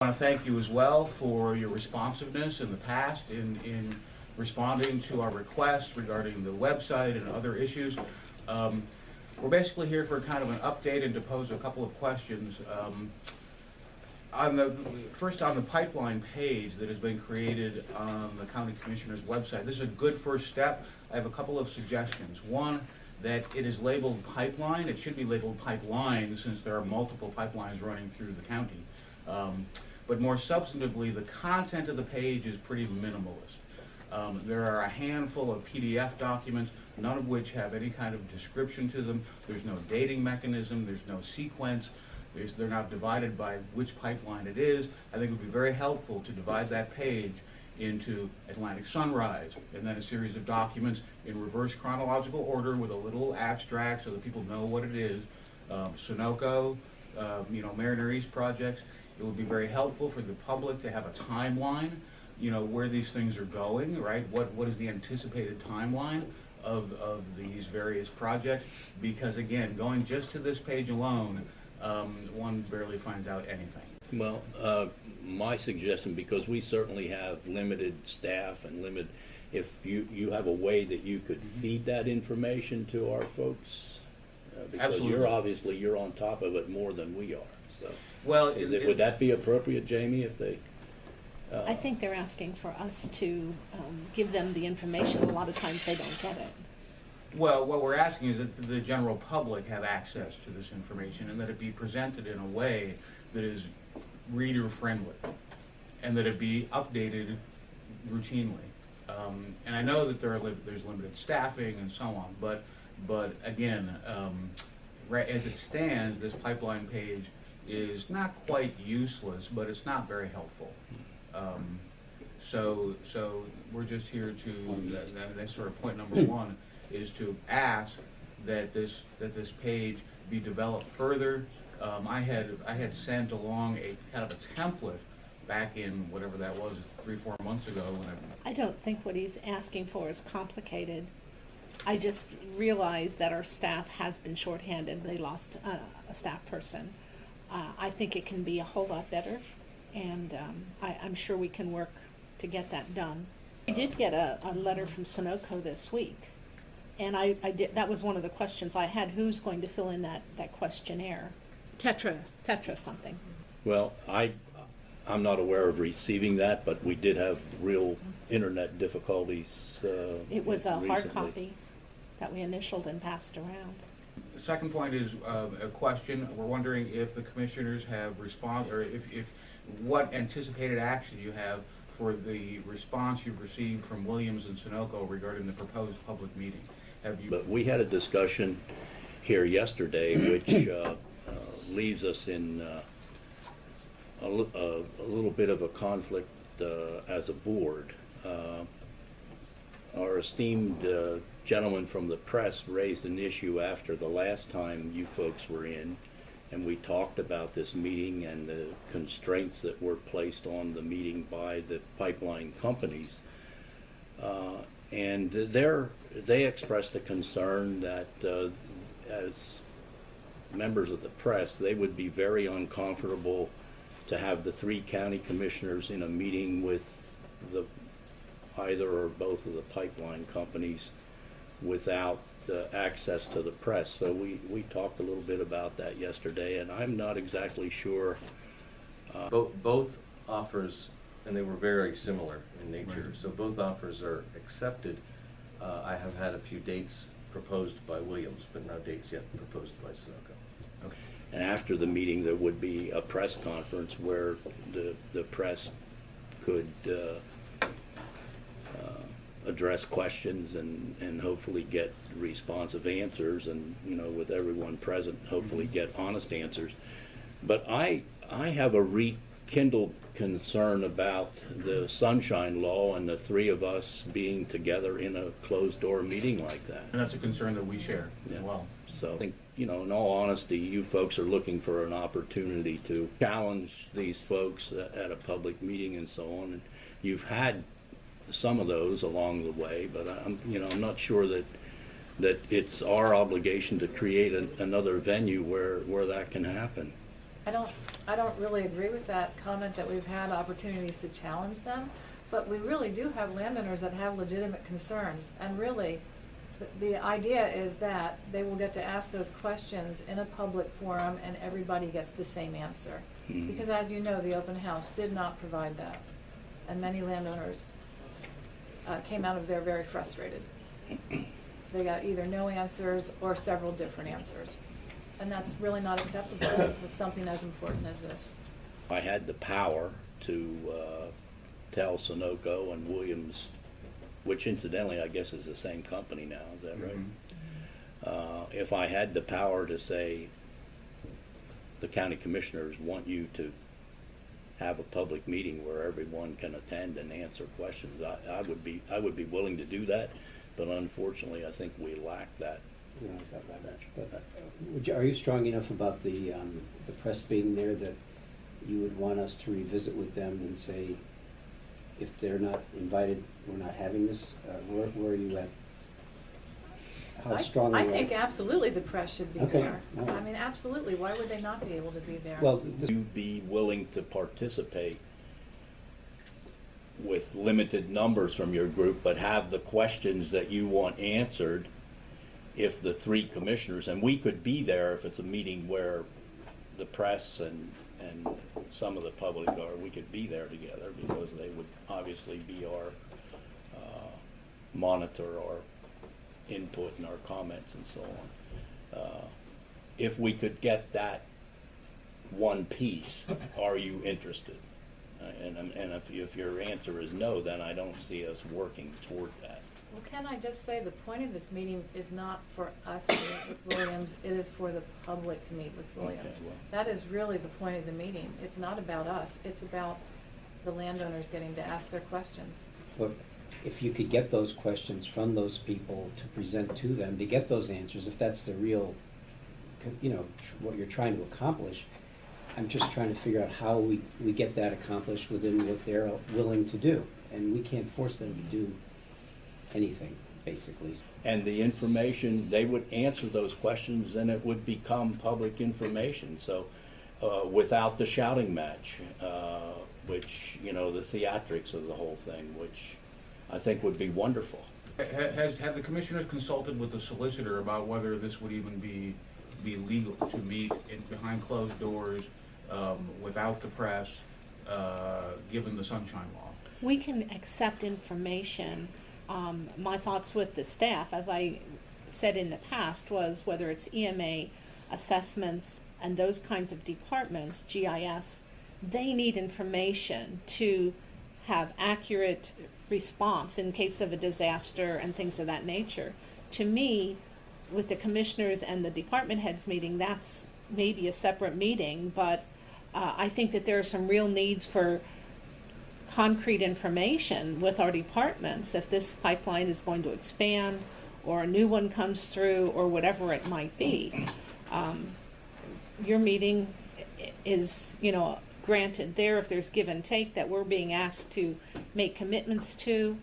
I want to thank you as well for your responsiveness in the past in responding to our requests regarding the website and other issues. We're basically here for kind of an update and to pose a couple of questions. First, on the pipeline page that has been created on the County Commissioner's website, this is a good first step. I have a couple of suggestions. One, that it is labeled pipeline. It should be labeled pipeline since there are multiple pipelines running through the county. But more substantively, the content of the page is pretty minimalist. There are a handful of PDF documents, none of which have any kind of description to them. There's no dating mechanism, there's no sequence. They're not divided by which pipeline it is. I think it would be very helpful to divide that page into Atlantic Sunrise and then a series of documents in reverse chronological order with a little abstract so that people know what it is. Sunoco, Mariner East projects. It would be very helpful for the public to have a timeline, where these things are going, right? What is the anticipated timeline of these various projects? Because again, going just to this page alone, one barely finds out anything. Well, my suggestion, because we certainly have limited staff and if you have a way that you could feed that information to our folks, because Absolutely. you're on top of it more than we are. So, well, would that be appropriate, Jamie? If they, I think they're asking for us to give them the information. A lot of times they don't get it. Well, what we're asking is that the general public have access to this information and that it be presented in a way that is reader-friendly and that it be updated routinely. And I know that there's limited staffing and so on, but again, right as it stands, this pipeline page is not quite useless, but it's not very helpful. So we're just here to, that's sort of point number one, is to ask that this page be developed further. I had sent along a kind of a template back in whatever that was 3-4 months ago. I don't think what he's asking for is complicated. I just realized that our staff has been shorthanded. They lost a staff person. I think it can be a whole lot better, and I'm sure we can work to get that done. I did get a letter from Sunoco this week. And I did. That was one of the questions I had. Who's going to fill in that questionnaire? Tetra something. well, I'm not aware of receiving that, but we did have real internet difficulties. It was a hard recently. copy that we initialed and passed around. The second point is a question. We're wondering if the commissioners have responded, or if what anticipated action you have for the response you've received from Williams and Sunoco regarding the proposed public meeting. Have you? But we had a discussion here yesterday, which leaves us in a little bit of a conflict as a board. Our esteemed gentleman from the press raised an issue after the last time you folks were in, and we talked about this meeting and the constraints that were placed on the meeting by the pipeline companies. And they expressed a concern that as members of the press, they would be very uncomfortable to have the 3 county commissioners in a meeting with either or both of the pipeline companies without access to the press. So we talked a little bit about that yesterday, and I'm not exactly sure. Both offers, and they were very similar in nature, Right. so both offers are accepted. I have had a few dates proposed by Williams, but no dates yet proposed by Sunoco. Okay. And after the meeting, there would be a press conference where the press could address questions and hopefully get responsive answers, and with everyone present, hopefully get honest answers. But I have a rekindled concern about the Sunshine Law and the 3 of us being together in a closed-door meeting like that. And that's a concern that we share as well. So I think, in all honesty, you folks are looking for an opportunity to challenge these folks at a public meeting and so on. And you've had some of those along the way, but I'm not sure that it's our obligation to create another venue where that can happen. I don't really agree with that comment that we've had opportunities to challenge them, but we really do have landowners that have legitimate concerns, and really, the idea is that they will get to ask those questions in a public forum and everybody gets the same answer. Because as you know, the open house did not provide that, and many landowners came out of there very frustrated. They got either no answers or several different answers. And that's really not acceptable with something as important as this. I had the power to tell Sunoco and Williams, which incidentally I guess is the same company now, is that right? If I had the power to say, the county commissioners want you to have a public meeting where everyone can attend and answer questions, I would be willing to do that, but unfortunately I think we lack that. You know, not that much, but are you strong enough about the press being there that you would want us to revisit with them and say, if they're not invited, we're not having this? Where are you at? How strong are I you? think absolutely the press should be Okay, there. all right. I mean, absolutely. Why would they not be able to be there? Well, You be willing to participate with limited numbers from your group, but have the questions that you want answered if the three commissioners, and we could be there if it's a meeting where the press and some of the public are, we could be there together because they would obviously be our monitor our input and our comments and so on. If we could get that one piece, are you interested? And if your answer is no, then I don't see us working toward that. Well, can I just say, the point of this meeting is not for us to meet with Williams, it is for the public to meet with Williams. Okay, well. That is really the point of the meeting. It's not about us, it's about the landowners getting to ask their questions. but if you could get those questions from those people to present to them, to get those answers, if that's the real, you know, what you're trying to accomplish, I'm just trying to figure out how we get that accomplished within what they're willing to do. And we can't force them to do anything, basically. And the information, they would answer those questions and it would become public information. So without the shouting match, which, you know, the theatrics of the whole thing, which I think would be wonderful. Have the commissioners consulted with the solicitor about whether this would even be legal to meet behind closed doors, without the press, given the Sunshine Law? We can accept information. My thoughts with the staff, as I said in the past, was whether it's EMA, assessments, and those kinds of departments, GIS, they need information to have accurate response in case of a disaster and things of that nature. To me, with the commissioners and the department heads meeting, that's maybe a separate meeting, but I think that there are some real needs for concrete information with our departments if this pipeline is going to expand or a new one comes through or whatever it might be. Your meeting is, you know, granted there, if there's give and take that we're being asked to make commitments to,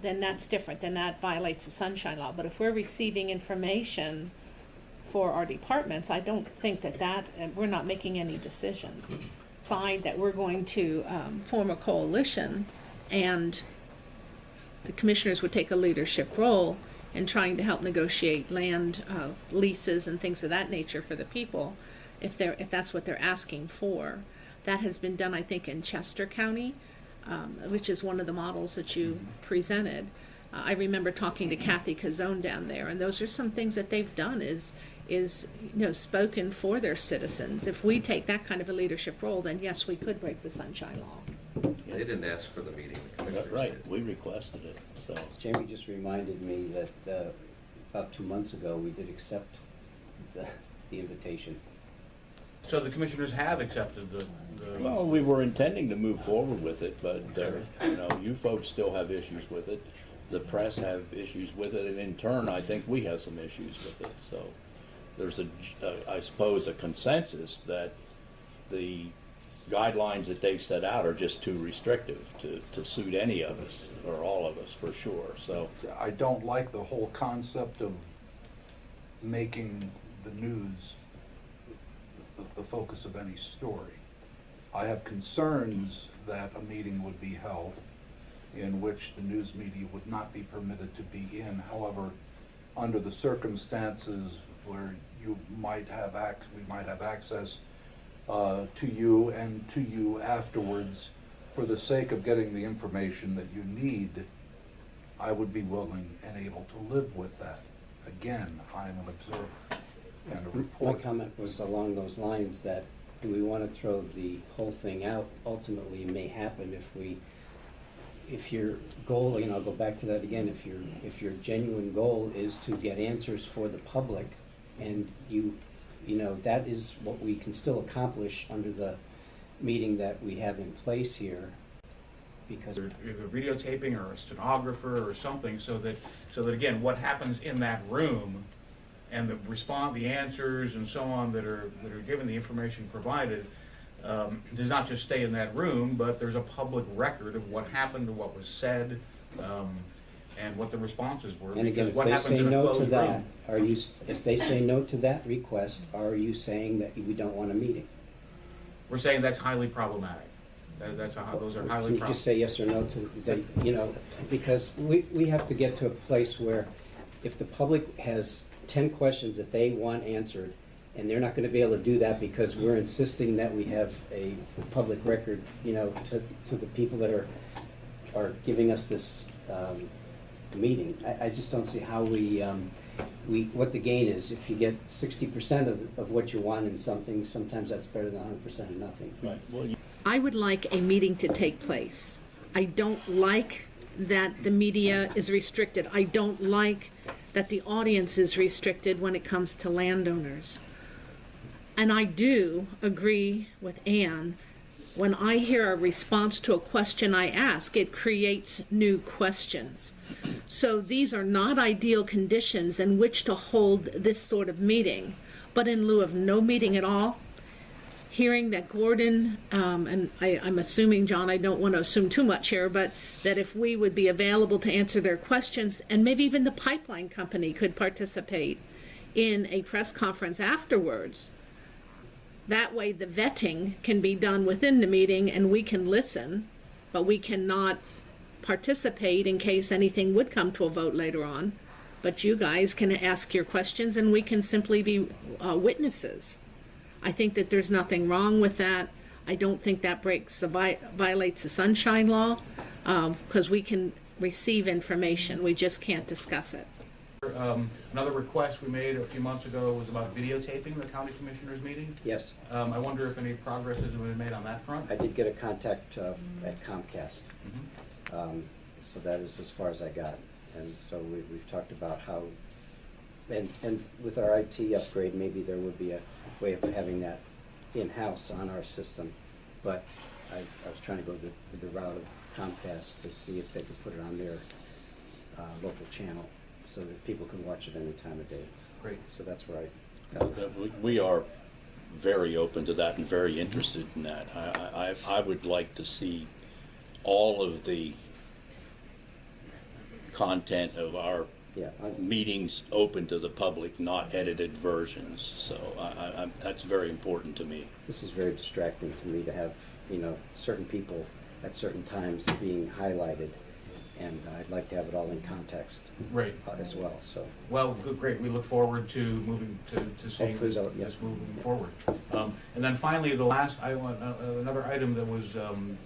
then that's different, then that violates the Sunshine Law. But if we're receiving information for our departments, I don't think that we're not making any decisions. Decide that we're going to form a coalition, and the commissioners would take a leadership role in trying to help negotiate land leases and things of that nature for the people, if that's what they're asking for. That has been done, I think, in Chester County, which is one of the models that you presented. I remember talking to Kathy Cazone down there, and those are some things that they've done is spoken for their citizens. If we take that kind of a leadership role, then yes, we could break the Sunshine Law. They didn't ask for the meeting, the commissioners Right, did. we requested it, so. Jamie just reminded me that about 2 months ago, we did accept the invitation. So the commissioners have accepted the Well, we were intending to move forward with it, but, you know, you folks still have issues with it. The press have issues with it, and in turn, I think we have some issues with it. So there's I suppose, a consensus that the guidelines that they set out are just too restrictive to suit any of us, or all of us, for sure, so. I don't like the whole concept of making the news the focus of any story. I have concerns that a meeting would be held in which the news media would not be permitted to be in. However, under the circumstances where you might have we might have access to you and to you afterwards, for the sake of getting the information that you need, I would be willing and able to live with that. Again, I am an observer and a My reporter. comment was along those lines that, do we want to throw the whole thing out? Ultimately, it may happen if your goal, I'll go back to that again, if your genuine goal is to get answers for the public, and that is what we can still accomplish under the meeting that we have in place here, because Either videotaping or a stenographer or something, so that again, what happens in that room and the answers and so on that are given, the information provided, does not just stay in that room, but there's a public record of what happened, of what was said, and what the responses were. And again, Because if what they happens say in a no to closed that, room- if they say no to that request, are you saying that we don't want a meeting? We're saying that's highly problematic. Those are highly Can you just say yes or no to that, because we have to get to a place where if the public has 10 questions that they want answered, and they're not gonna be able to do that because we're insisting that we have a public record, to the people that are giving us this, meeting. I just don't see how what the gain is. If you get 60% of what you want in something, sometimes that's better than 100% of nothing. Right, well, I would like a meeting to take place. I don't like that the media is restricted. I don't like that the audience is restricted when it comes to landowners. And I do agree with Ann. When I hear a response to a question I ask, it creates new questions. So these are not ideal conditions in which to hold this sort of meeting. But in lieu of no meeting at all, hearing that Gordon, and I'm assuming, John, I don't want to assume too much here, but that if we would be available to answer their questions, and maybe even the pipeline company could participate in a press conference afterwards. That way the vetting can be done within the meeting and we can listen, but we cannot participate in case anything would come to a vote later on. But you guys can ask your questions and we can simply be witnesses. I think that there's nothing wrong with that. I don't think that violates the sunshine law, because we can receive information, we just can't discuss it. Another request we made a few months ago was about videotaping the county commissioners meeting. Yes, I wonder if any progress has been made on that front? I did get a contact at Comcast. Mhm. So that is as far as I got. And so we've talked about how, and with our IT upgrade, maybe there would be a way of having that in-house on our system. But I was trying to go the route of Comcast to see if they could put it on their local channel so that people can watch it any time of day. Great. So that's where I got it. we are very open to that and very interested in that. I would like to see all of the content of our Yeah, meetings open to the public, not edited versions. So that's very important to me. this is very distracting to me to have, certain people at certain times being highlighted, and I'd like to have it all in context Right. as well, so. Well, good, great. We look forward to moving to seeing Hopefully this, so, yeah. this moving forward. And then finally, the last another item that was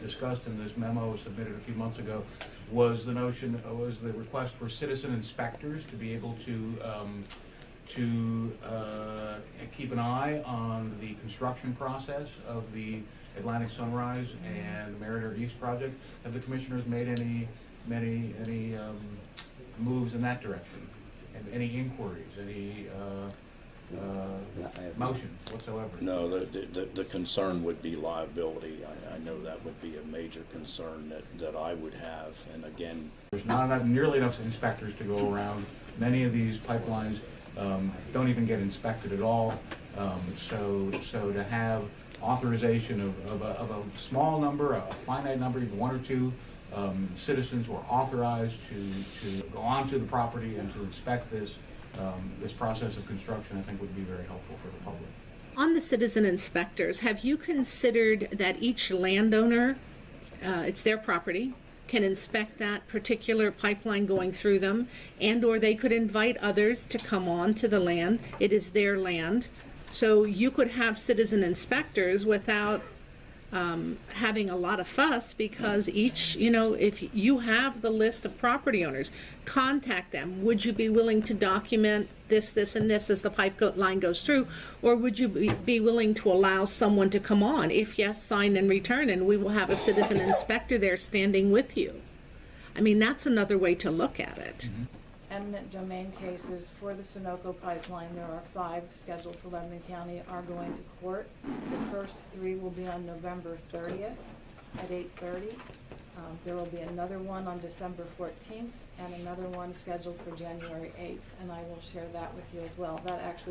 discussed in this memo submitted a few months ago was the request for citizen inspectors to be able to keep an eye on the construction process of the Atlantic Sunrise and Mariner East project. Have the commissioners made any moves in that direction? And any inquiries, any I have- motions whatsoever? No, the concern would be liability. I know that would be a major concern that I would have. And again, There's not nearly enough inspectors to go around. Many of these pipelines don't even get inspected at all. So to have authorization of a small number, a finite number, even one or two citizens who are authorized to go onto the property and to inspect this process of construction, I think would be very helpful for the public. On the citizen inspectors, have you considered that each landowner, it's their property, can inspect that particular pipeline going through them, and/or they could invite others to come on to the land? It is their land. So you could have citizen inspectors without having a lot of fuss, because each, if you have the list of property owners, contact them. Would you be willing to document this, this, and this as the pipeline goes through? Or would you be willing to allow someone to come on? If yes, sign and return, and we will have a citizen inspector there standing with you. I mean, that's another way to look at it. Eminent domain cases for the Sunoco pipeline, there are 5 scheduled for Lebanon County, are going to court. The first 3 will be on November 30th at 8:30. There will be another one on December 14th and another one scheduled for January 8th, and I will share that with you as well. That actually